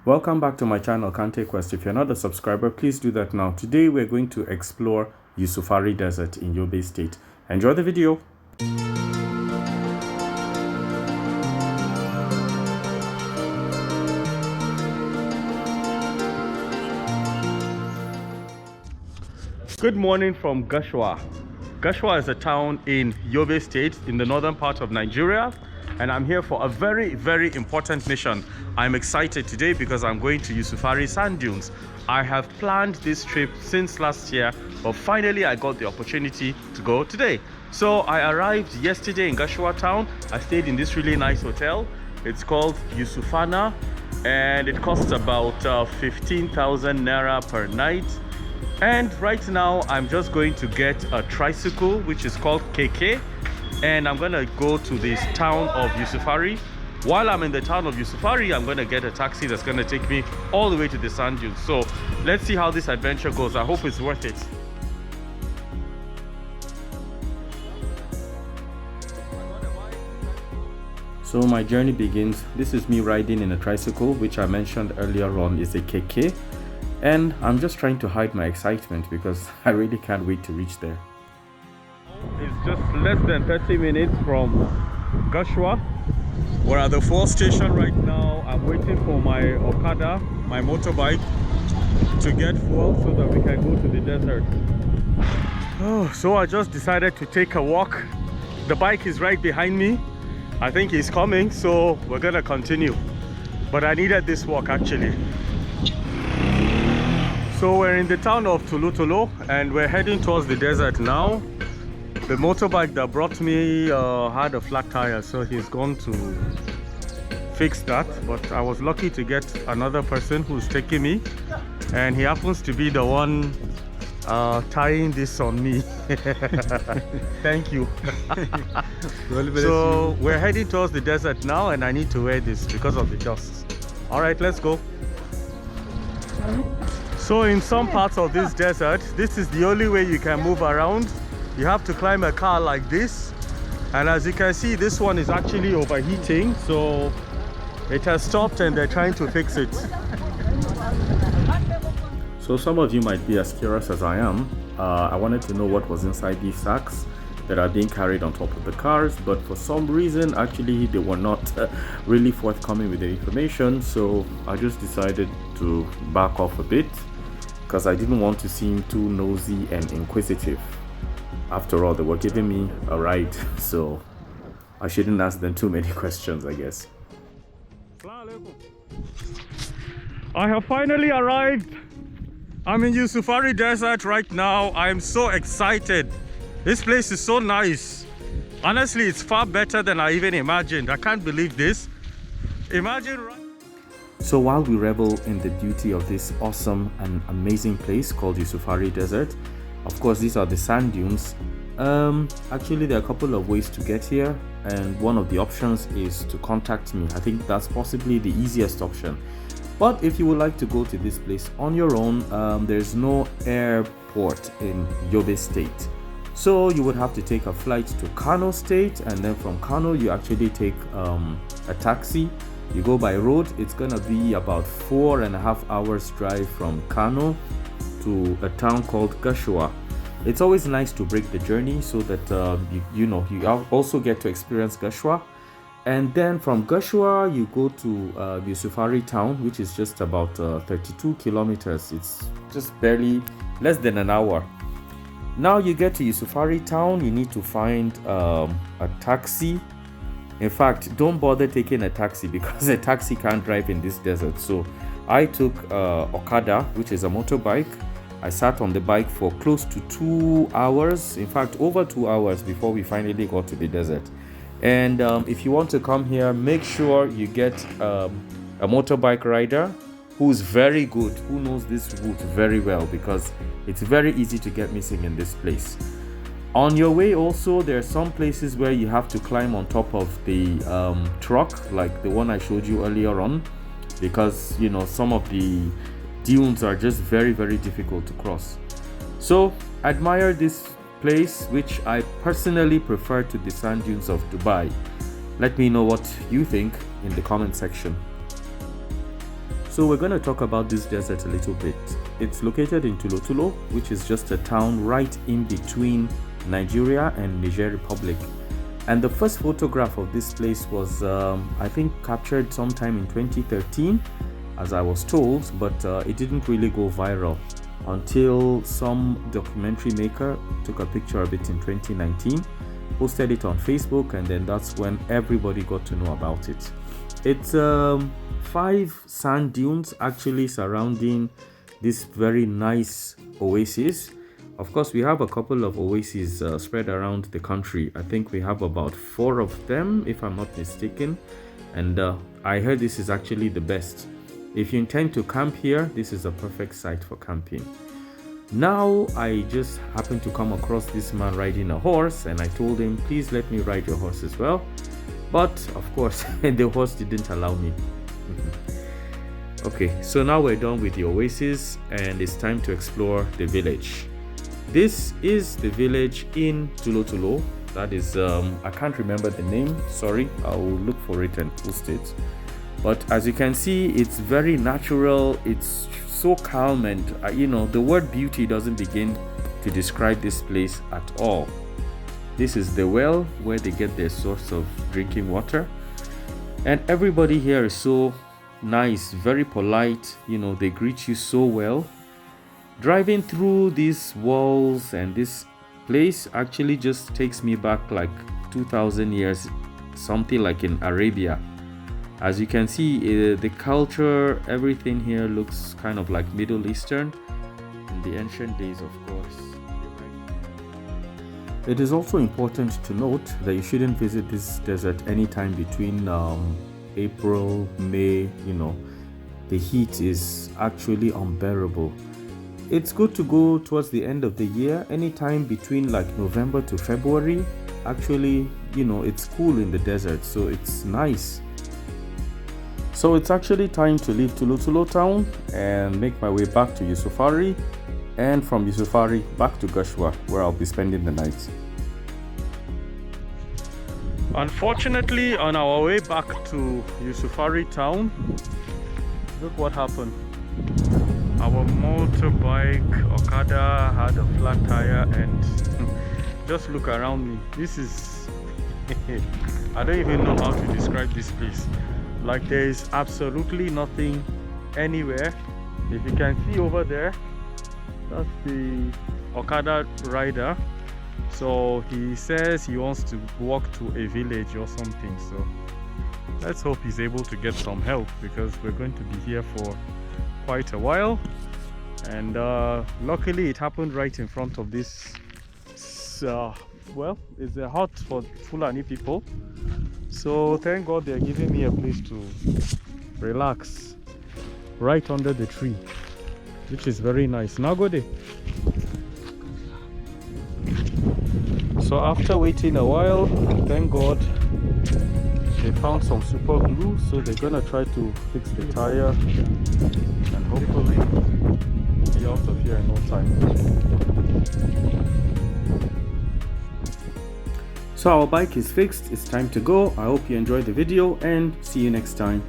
Welcome back to my channel Kante Quest. If you're not a subscriber, please do that now. Today we're going to explore Yusufari Desert in Yobe State. Enjoy the video. Good morning from Gashua. Gashua is a town in Yobe State in the northern part of Nigeria, and I'm here for a very, very important mission. I'm excited today because I'm going to Yusufari sand dunes. I have planned this trip since last year, but finally I got the opportunity to go today. So I arrived yesterday in Gashua town. I stayed in this really nice hotel. It's called Yusufana, and it costs about 15,000 naira per night. And right now I'm just going to get a tricycle which is called KK, and I'm gonna go to this town of Yusufari. While I'm in the town of Yusufari, I'm gonna get a taxi that's gonna take me all the way to the sand dunes. So let's see how this adventure goes. I hope it's worth it. So my journey begins. This is me riding in a tricycle, which I mentioned earlier on is a KK. And I'm just trying to hide my excitement because I really can't wait to reach there. It's just less than 30 minutes from Gashua. We're at the fuel station right now. I'm waiting for my Okada, my motorbike, to get fuel so that we can go to the desert. So I just decided to take a walk. The bike is right behind me. I think he's coming, so we're gonna continue. But I needed this walk actually. So we're in the town of Tulutulu and we're heading towards the desert now. The motorbike that brought me had a flat tire, so he's gone to fix that. But I was lucky to get another person who's taking me, and he happens to be the one tying this on me. Thank you. So we're heading towards the desert now, and I need to wear this because of the dust. All right, let's go. So in some parts of this desert, this is the only way you can move around. You have to climb a car like this. And as you can see, this one is actually overheating. So it has stopped and they're trying to fix it. So some of you might be as curious as I am. I wanted to know what was inside these sacks that are being carried on top of the cars. But for some reason, actually, they were not really forthcoming with the information. So I just decided to back off a bit, because I didn't want to seem too nosy and inquisitive. After all, they were giving me a ride, so I shouldn't ask them too many questions, I guess. I have finally arrived. I'm in Yusufari Desert right now. I'm so excited. This place is so nice. Honestly, it's far better than I even imagined. I can't believe this. Imagine. So while we revel in the beauty of this awesome and amazing place called Yusufari Desert, of course these are the sand dunes. Actually there are a couple of ways to get here, and one of the options is to contact me. I think that's possibly the easiest option. But if you would like to go to this place on your own, there's no airport in Yobe State. So you would have to take a flight to Kano State, and then from Kano you actually take a taxi. You go by road. It's gonna be about 4.5 hours drive from Kano to a town called Gashua. It's always nice to break the journey so that you also get to experience Gashua. And then from Gashua you go to Yusufari town, which is just about 32 kilometers. It's just barely less than an hour. Now you get to Yusufari town, you need to find a taxi. In fact, don't bother taking a taxi because a taxi can't drive in this desert. So I took Okada, which is a motorbike. I sat on the bike for close to 2 hours, in fact over 2 hours, before we finally got to the desert. And if you want to come here, make sure you get a motorbike rider who's very good, who knows this route very well, because it's very easy to get missing in this place. On your way also, there are some places where you have to climb on top of the truck, like the one I showed you earlier on, because some of the dunes are just very, very difficult to cross. So admire this place, which I personally prefer to the sand dunes of Dubai. Let me know what you think in the comment section. So we're going to talk about this desert a little bit. It's located in Tulo, which is just a town right in between Nigeria and Niger Republic. And the first photograph of this place was, I think, captured sometime in 2013, as I was told, but it didn't really go viral until some documentary maker took a picture of it in 2019, posted it on Facebook, and then that's when everybody got to know about it. It's 5 sand dunes actually surrounding this very nice oasis. Of course, we have a couple of oases spread around the country. I think we have about 4 of them, if I'm not mistaken. And I heard this is actually the best. If you intend to camp here, this is a perfect site for camping. Now, I just happened to come across this man riding a horse, and I told him, please let me ride your horse as well. But of course, the horse didn't allow me. Okay, so now we're done with the oasis, and it's time to explore the village. This is the village in Tulo. That is, I can't remember the name. Sorry, I will look for it and post it. But as you can see, it's very natural. It's so calm, and the word beauty doesn't begin to describe this place at all. This is the well where they get their source of drinking water, and everybody here is so nice, very polite. They greet you so well. Driving through these walls and this place actually just takes me back like 2,000 years, something like in Arabia. As you can see, the culture, everything here looks kind of like Middle Eastern in the ancient days, of course. It is also important to note that you shouldn't visit this desert anytime between April, May. The heat is actually unbearable. It's good to go towards the end of the year, anytime between like November to February. Actually, it's cool in the desert, so it's nice. So it's actually time to leave Tulo town and make my way back to Yusufari, and from Yusufari back to Gashua, where I'll be spending the night. Unfortunately, on our way back to Yusufari town, look what happened. Our motorbike Okada had a flat tire, and just look around me. This is I don't even know how to describe this place. Like, there is absolutely nothing anywhere. If you can see over there, that's the Okada rider. So he says he wants to walk to a village or something. So let's hope he's able to get some help, because we're going to be here for quite a while. And luckily it happened right in front of this well, it's a hut for Fulani people. So thank God they're giving me a place to relax right under the tree, which is very nice. Now go there. So after waiting a while, thank God they found some super glue, so they're gonna try to fix the tire and hopefully be out of here in no time. So our bike is fixed, it's time to go. I hope you enjoyed the video, and see you next time.